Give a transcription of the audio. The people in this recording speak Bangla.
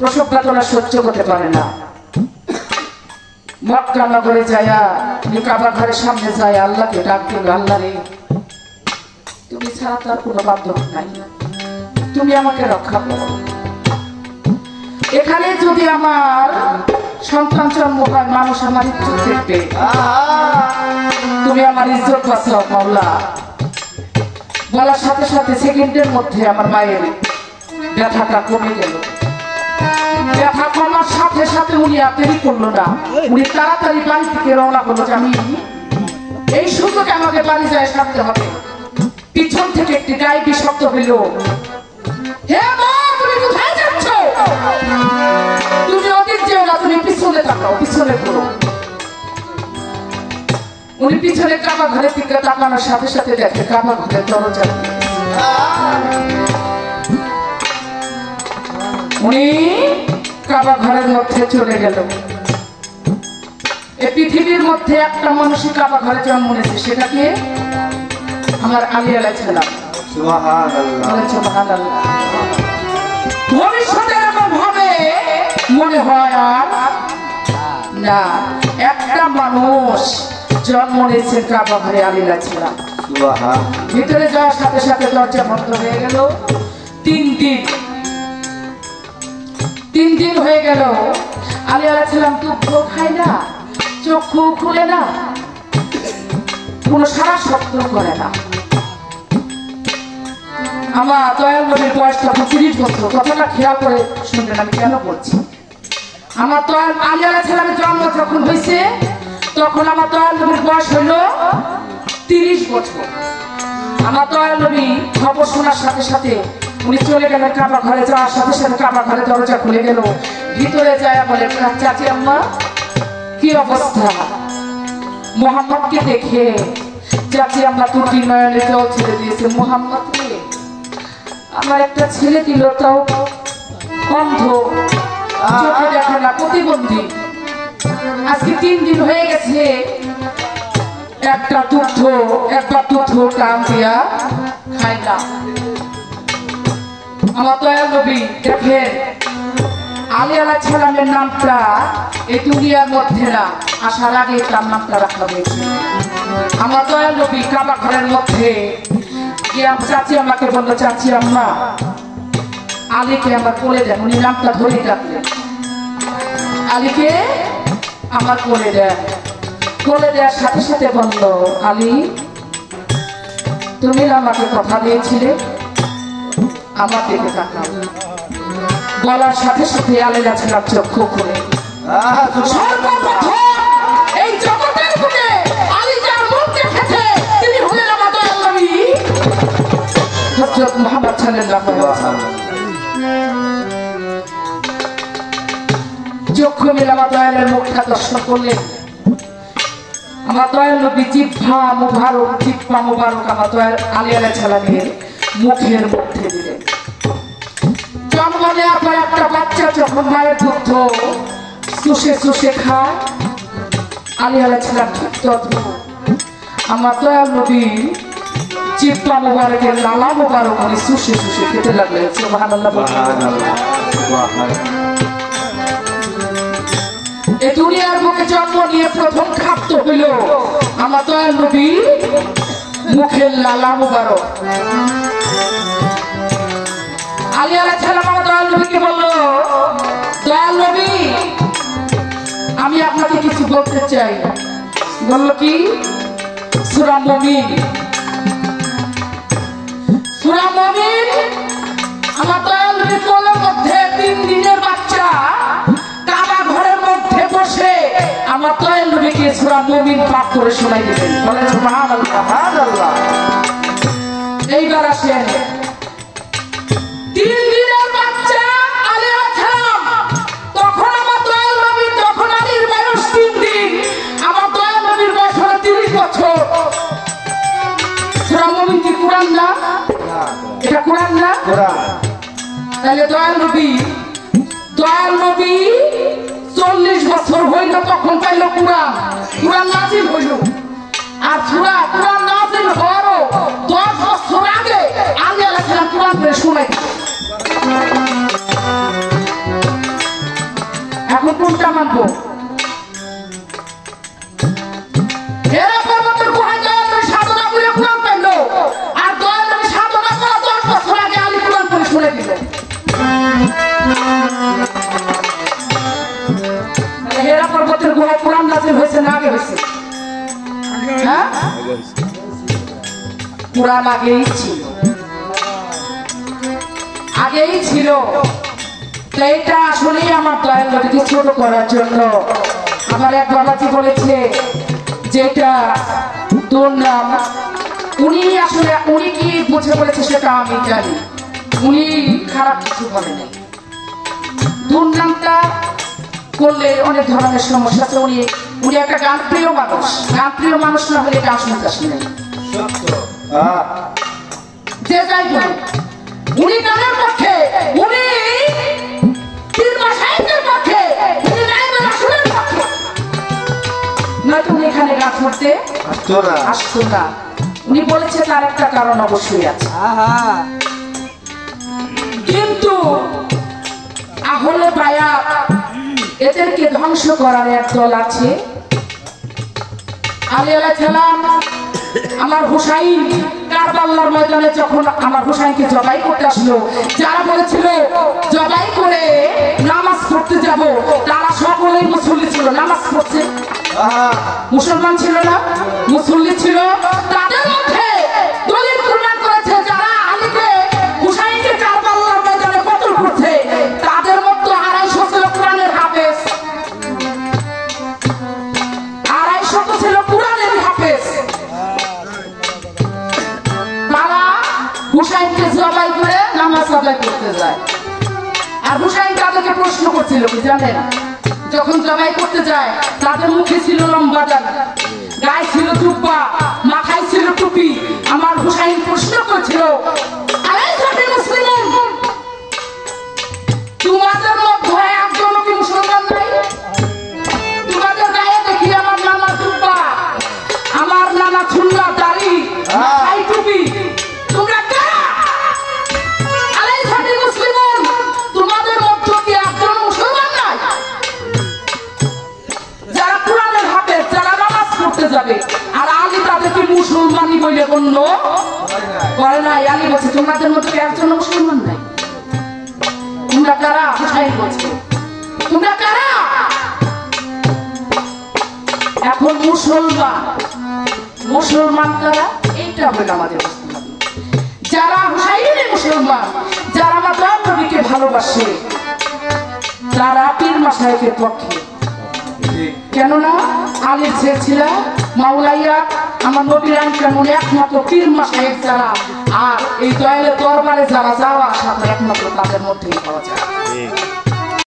প্রসব বেদনা সহ্য করতে পারে না। মক্কা নগরে যায়া কাবা ঘরের সামনে যায় আল্লাহকে ডাক দিল, আল্লাহ রে তুমি ছাড়া তার কোনো বান্ধব নাই, তুমি আমাকে রক্ষা করো। এখানে যদি আমার সন্তান জন্ম হয়, মানুষ আমার ইজ্জত দেখবে, তুমি আমার ইজ্জত বাঁচাও মাওলা। বলার সাথে সাথে সেকেন্ডের মধ্যে আমার মায়ের ব্যথাটা কমে গেল। ব্যথা কমার সাথে সাথে উনি আর দেরি করলো না, উনি তাড়াতাড়ি বাড়ি থেকে রওনা করলো যে আমি এই সুযোগে আমাকে বাড়ি যায় থাকতে হবে। পিছন থেকে একটি গায়েবী শব্দ হইল, হে মা তুমি কোথায় যাচ্ছ? তুমি ওদিক যেও না, তুমি পিছনে তাকাও, পিছনে ঘুরো। উনি পিছনে কাবা ঘরের দিকে তাকানোর সাথে সাথে দেখে কাবা ঘরের দরজা। উনি কাবা ঘরের মধ্যে চলে গেল। এই পৃথিবীর মধ্যে একটা মানুষই কাবা ঘরে জন্ম নিয়েছে, সেটাকে আমার আলী আলাইহিস সালাম। সুবহানাল্লাহ। ভবিষ্যতে এরকম হবে মনে হয় আর না। একটা মানুষ জন্ম নিয়েছে কাবা ঘরে, আলী আলাইহিস সালাম। ভিতরে যাওয়ার সাথে সাথে দরজা বন্ধ হয়ে গেল। 3 দিন হয়ে গেল। আলী আলাইহিস সালাম দুধ খায় না, চক্ষু খুলে না, কোনো সারা শব্দ করে না। আমার দয়াল নবীর বয়স তখন 30 বছর। কথাটা খেয়াল করে শুনলেন আমি কেন বলছি। আমার দয়াল আলী আলাইহিস সালামের জন্ম যখন হয়েছে তখন আমার দয়াল নবীর বয়স হইল 30 বছর। আমার দয়াল নবী খবর শোনার সাথে সাথে উনি চলে গেলেন কাবা ঘরে। যাওয়ার সাথে সাথে কাবা ঘরে দরজা খুলে গেল। ভিতরে যায় বলে, চাচি আম্মা কি অবস্থা? মুহাম্মদকে দেখে চাচি আম্মা দুটি নয়নে জল ছেড়ে দিয়েছে। মুহাম্মদ আমার একটা ছেলে দিল, তাও অন্ধ, চোখে দেখে না, প্রতিবন্ধী। আজকে 3 দিন হয়ে গেছে, একবার দুধ টান দিয়া খাই না। আমার দয়াল নবী দেখেন আলী আলাইহিস সালামের নামটা এই দুনিয়ার মধ্যে না আসার আগে তার নামটা রাখা হয়েছে। আমার দয়াল নবী কাবা ঘরের মধ্যে চাচি আমাকে বললো, চাচি আম্মা আলীকে আমার কোলে দেন। উনি নামটা ধরে ডাকলেন, আলীকে আমার কোলে দেন। কোলে দেওয়ার সাথে সাথে বলল, আলী তুমি আমাকে কথা দিয়েছিলে, আমার দিকে তাকাও। বলার সাথে সাথে আলী আলাইহিস সালাম চক্ষু খুলে এই জগতের বুকে আলী যার মুখ দেখেছে তিনি হলেন আমার দয়াল নবী হযরত মুহাম্মদ সাল্লাল্লাহু আলাইহি ওয়াসাল্লাম। চক্ষু মেলে আমার দয়ালের মুখটা দর্শন করলেন। আমার দয়াল নবী জিহ্বা মুবারক আমার দয়াল আলী আলাইহিস সালামের মুখের মধ্যে দিলেন। জন্ম নেওয়ার পর একটা বাচ্চা যখন মায়ের দুধ চুষে খায়, আলী আলাইহিস সালাম ঠিক তদ্রূপ আমার দয়াল নবী জিহ্বা মুবারকের লালা মুবারক উনি চুষে খেতে লাগলেন। সুবহানাল্লাহ। এই দুনিয়ার বুকে জন্ম নিয়ে প্রথম খাদ্য হইল আমার দয়াল নবী মুখের লালা মুবারক। আলী আলাইহিস সালাম আমার দয়াল নবীকে বলল, দয়াল নবী আমি আপনাকে কিছু বলতে চাই। বলল কি? সূরা মুমিন আমার দয়াল নবীর কোলের মধ্যে 3 দিনের বাচ্চা কাবা ঘরের মধ্যে বসে আমার দয়াল নবীকে সূরা মুমিন পাঠ করে শোনাই দিলেন। বলেন সুবহানাল্লাহ। সুবহানাল্লাহ। এইবার আসেন 3 দিনের বাচ্চা আলী আলাইহিস সালাম, তখন আমার দয়াল নবী, তখন আলীর বয়স 3 দিন, আমার দয়াল নবীর বয়স হলো 30 বছর। সূরা মুমিন কি কুরআন না? এটা কুরআন না? কুরআন। তাহলে দয়াল নবী 40 বছর হইল তখন পাইল কুরআন নাযিল হইল। আর কুরআন নাযিল হওয়ারও 10 বছর আগে আলী আলাইহিস সালাম কুরআন পড়ে শোনাই। কুরআন আগেই ছিল। এইটা আসলেই আমার দয়াল নবীকে ছোট করার জন্য আমার এক বাবাজি বলেছে যে এটা দুর্নাম। উনি আসলে উনি কি বুঝে বলেছে সেটা আমি জানি, উনি খারাপ কিছু বলেনি। দুর্নামটা করলে অনেক ধরনের সমস্যা আছে। উনি একটা গানপ্রিয় মানুষ না হলে গান শুনতে আসে নাই। যে যাই বলুন, উনি গানের পক্ষে, উনি পীর মাশায়েখের পক্ষে, উনি নায়েবে রাসূলের পক্ষে, নয়তো উনি এখানে গান করতে আসতো না। উনি বলেছে তার একটা কারণ অবশ্যই আছে। কিন্তু আহলে বায়াত এদেরকে ধ্বংস করার এক দল আছে। আলী আলাইহিস সালাম আমার হুসাইন কারবালার ময়দানে যখন আমার হুসাইনকে জবাই করতে আসলো, যারা বলেছিল জবাই করে নামাজ পড়তে যাব, তারা সকলেই মুসল্লি ছিল, নামাজ পড়ছে, মুসলমান ছিল না, মুসল্লি ছিল। তাদের মধ্যে দলিল প্রমাণ করেছে যারা আলীকে হুসাইনকে কারবালার ময়দানে কতল করছে, তাদের মধ্যে 250 ছিল কোরআনের হাফেজ, 250 ছিল কোরআনের হাফেজ। তারা হুসাইনকে জবাই করে নামাজ আদায় করতে যায়। আর হুসাইন তাদেরকে প্রশ্ন করছিল কি জানেন? যখন জবাই করতে যায় তাদের মুখে ছিল লম্বা দাড়ি, গায়ে ছিল জুব্বা, মাথায় ছিল টুপি। আমার হুসাইন প্রশ্ন করেছিল, তোমাদের মধ্যে একজনও কি মুসলমান নাই? তোমাদের গায়ে দেখি আমার নানা জুব্বা, আমার নানা চুল্লা দাড়ি, মাথায় টুপি, তোমরা কারা? আলাইসাবিল মুসলিমুন, তোমাদের মধ্যে কি একজন মুসলমান নাই? যারা কোরআনের হাফেজ, যারা নামাজ পড়তে যাবে। আর আলী তাদেরকে মুসলমানই বলে গণ্য করে নাই। আলী বলছে তোমাদের মধ্যে কি একজন মুসলমান নাই? তোমরা কারা? হুসাইন বলছে তোমরা কারা? এখন মুসলমান কারা? এইটা হলো আমাদের মুসলমান, যারা হুসাইনের মুসলমান, যারা আমার দয়াল নবীকে ভালোবাসে, তারা পীর মাশায়েখের পক্ষে। কেননা আলীর ছেলে ছিল মাওলাইয়া, আমার নবীর কেমন একমাত্র পীর মাশায়েখ যারা, আর এই দয়ালের দরবারে যারা যাওয়া আসা একমাত্র তাদের মধ্যেই পাওয়া যায়।